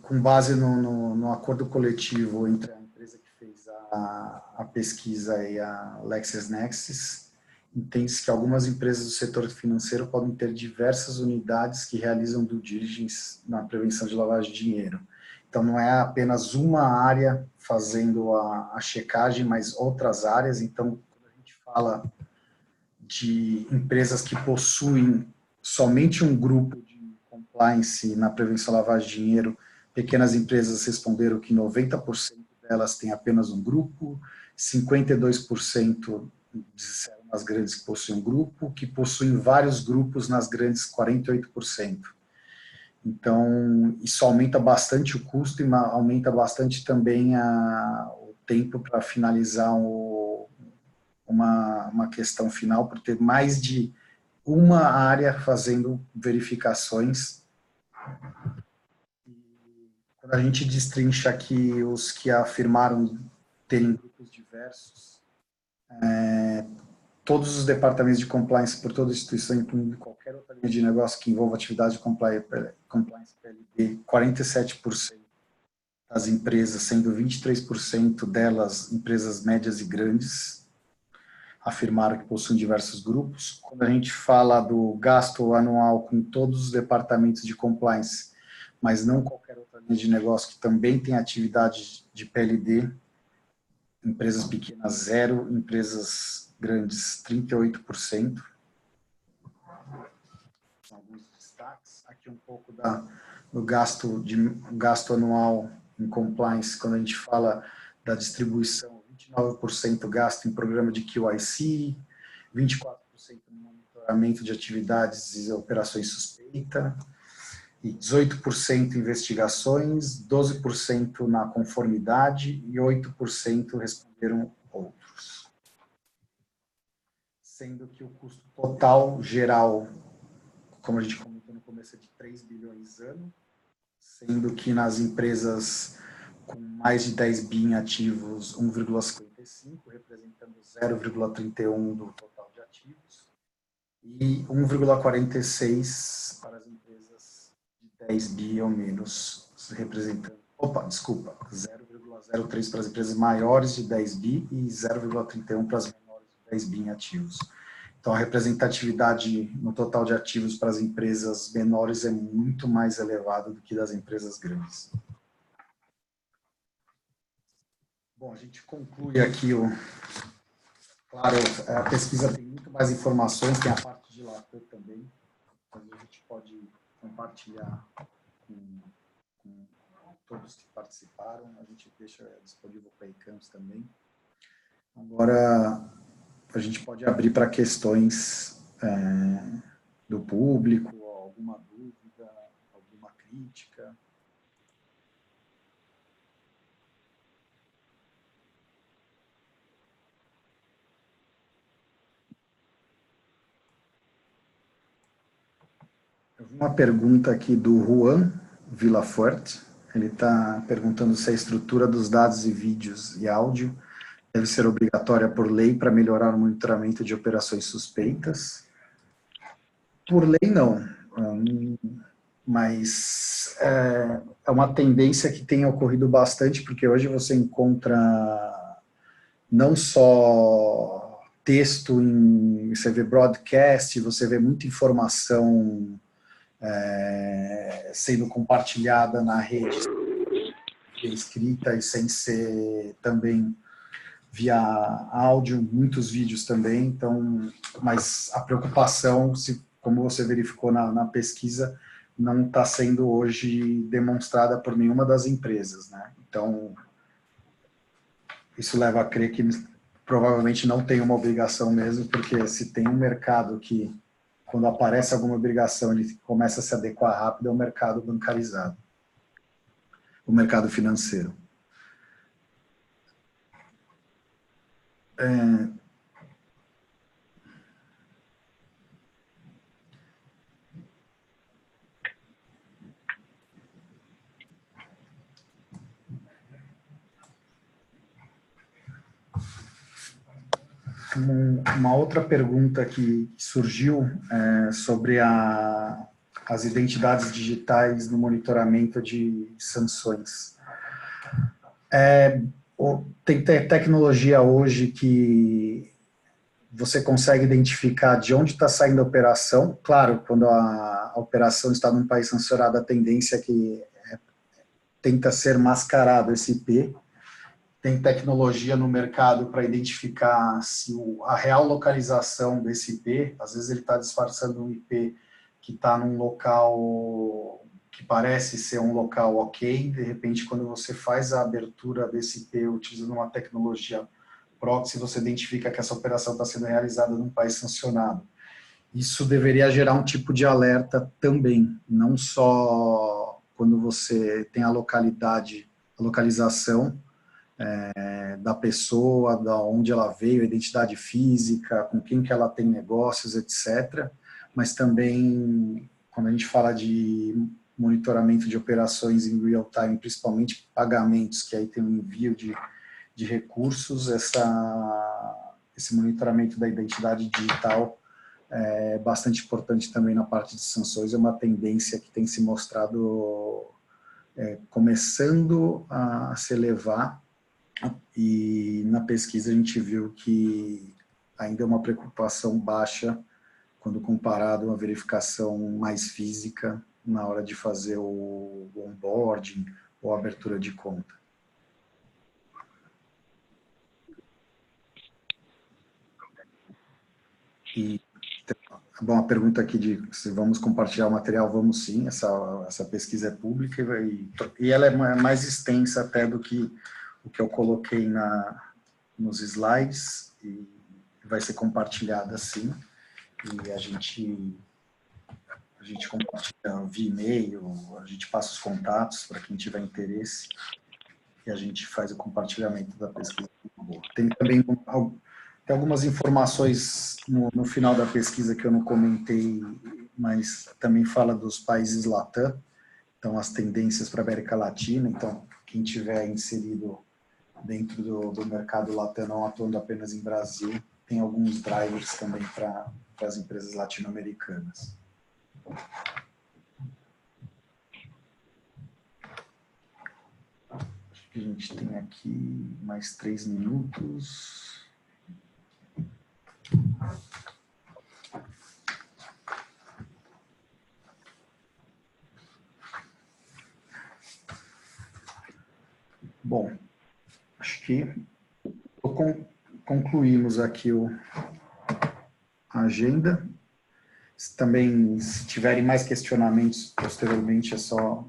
Com base no acordo coletivo entre a empresa que fez a pesquisa e a LexisNexis, entende-se que algumas empresas do setor financeiro podem ter diversas unidades que realizam due diligence na prevenção de lavagem de dinheiro. Então, não é apenas uma área fazendo a checagem, mas outras áreas. Então, quando a gente fala de empresas que possuem somente um grupo de compliance na prevenção da lavagem de dinheiro, pequenas empresas responderam que 90% delas têm apenas um grupo, 52% disseram nas grandes que possuem um grupo, que possuem vários grupos nas grandes 48%. Então, isso aumenta bastante o custo e aumenta bastante também o tempo para finalizar uma questão final, por ter mais de uma área fazendo verificações. Quando a gente destrincha aqui os que afirmaram terem grupos diversos, todos os departamentos de compliance por toda a instituição, incluindo qualquer outra linha de negócio que envolva atividade de compliance PLD, 47% das empresas, sendo 23% delas empresas médias e grandes, afirmaram que possuem diversos grupos. Quando a gente fala do gasto anual com todos os departamentos de compliance, mas não qualquer outra linha de negócio que também tem atividade de PLD, empresas pequenas 0, empresas grandes 38%. Alguns destaques. Aqui um pouco do gasto anual em compliance, quando a gente fala da distribuição, 29% gasto em programa de QIC, 24% no monitoramento de atividades e operações suspeitas, e 18% em investigações, 12% na conformidade e 8% responderam outros. Sendo que o custo total geral, como a gente comentou no começo, é de 3 bilhões ano, sendo que nas empresas com mais de 10 bi em ativos, 1,55, representando 0,31 do total de ativos, e 1,46 para as empresas de 10 bi ou menos, representando, 0,03 para as empresas maiores de 10 bi e 0,31 para as menores de 10 bi em ativos. Então, a representatividade no total de ativos para as empresas menores é muito mais elevada do que das empresas grandes. Bom, a gente conclui aqui claro, a pesquisa tem muito mais informações, tem a parte de Latam também, mas a gente pode compartilhar com todos que participaram, a gente deixa disponível para e-campos também. Agora, a gente pode abrir para questões do público, alguma dúvida, alguma crítica. Eu vi uma pergunta aqui do Juan Villafuerte. Ele está perguntando se a estrutura dos dados e vídeos e áudio deve ser obrigatória por lei para melhorar o monitoramento de operações suspeitas. Por lei, não. Mas é uma tendência que tem ocorrido bastante, porque hoje você encontra não só texto, você vê broadcast, você vê muita informação sendo compartilhada na rede escrita e sem ser também via áudio, muitos vídeos também. Então, mas a preocupação, como você verificou na pesquisa, não está sendo hoje demonstrada por nenhuma das empresas, né? Então, isso leva a crer que provavelmente não tem uma obrigação mesmo, porque se tem um mercado que, quando aparece alguma obrigação, ele começa a se adequar rápido, é o mercado bancarizado, o mercado financeiro. Uma outra pergunta que surgiu sobre as identidades digitais no monitoramento de sanções. Tem tecnologia hoje que você consegue identificar de onde está saindo a operação. Claro, quando a operação está num país sancionado, a tendência é que tenta ser mascarado esse IP. Tem tecnologia no mercado para identificar se a real localização desse IP, às vezes ele está disfarçando um IP que está num local que parece ser um local ok, de repente quando você faz a abertura desse IP utilizando uma tecnologia proxy, você identifica que essa operação está sendo realizada num país sancionado. Isso deveria gerar um tipo de alerta também, não só quando você tem a localização da pessoa, da onde ela veio, a identidade física, com quem que ela tem negócios, etc. Mas também, quando a gente fala de monitoramento de operações em real time, principalmente pagamentos, que aí tem um envio de recursos, esse monitoramento da identidade digital é bastante importante também na parte de sanções, é uma tendência que tem se mostrado começando a se elevar, e na pesquisa a gente viu que ainda é uma preocupação baixa quando comparado a uma verificação mais física na hora de fazer o onboarding ou a abertura de conta. E, bom, a pergunta aqui de se vamos compartilhar o material, vamos sim, essa pesquisa é pública e ela é mais extensa até do que o que eu coloquei nos slides, e vai ser compartilhada sim, e a gente compartilha via e-mail, a gente passa os contatos para quem tiver interesse, e a gente faz o compartilhamento da pesquisa. Tem também tem algumas informações no final da pesquisa que eu não comentei, mas também fala dos países Latam, então as tendências para a América Latina, então quem tiver inserido dentro do mercado Latam, não atuando apenas em Brasil, tem alguns drivers também para as empresas latino-americanas. Acho que a gente tem aqui mais 3 minutos. Bom, acho que concluímos aqui a agenda. Também, se tiverem mais questionamentos posteriormente, é só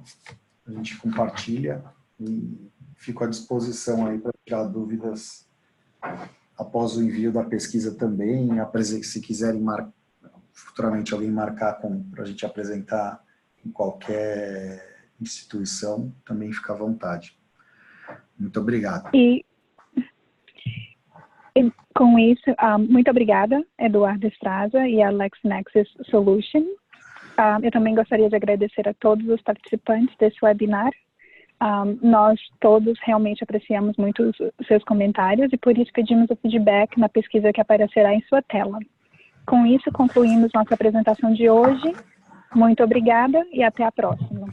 a gente compartilha, e fico à disposição aí para tirar dúvidas após o envio da pesquisa também. Se quiserem futuramente alguém marcar para a gente apresentar em qualquer instituição, também fica à vontade. Muito obrigado. E com isso, muito obrigada, Eduardo Estraza e a LexNexus Solution. Eu também gostaria de agradecer a todos os participantes desse webinar. Nós todos realmente apreciamos muito os seus comentários e por isso pedimos o feedback na pesquisa que aparecerá em sua tela. Com isso, concluímos nossa apresentação de hoje. Muito obrigada e até a próxima.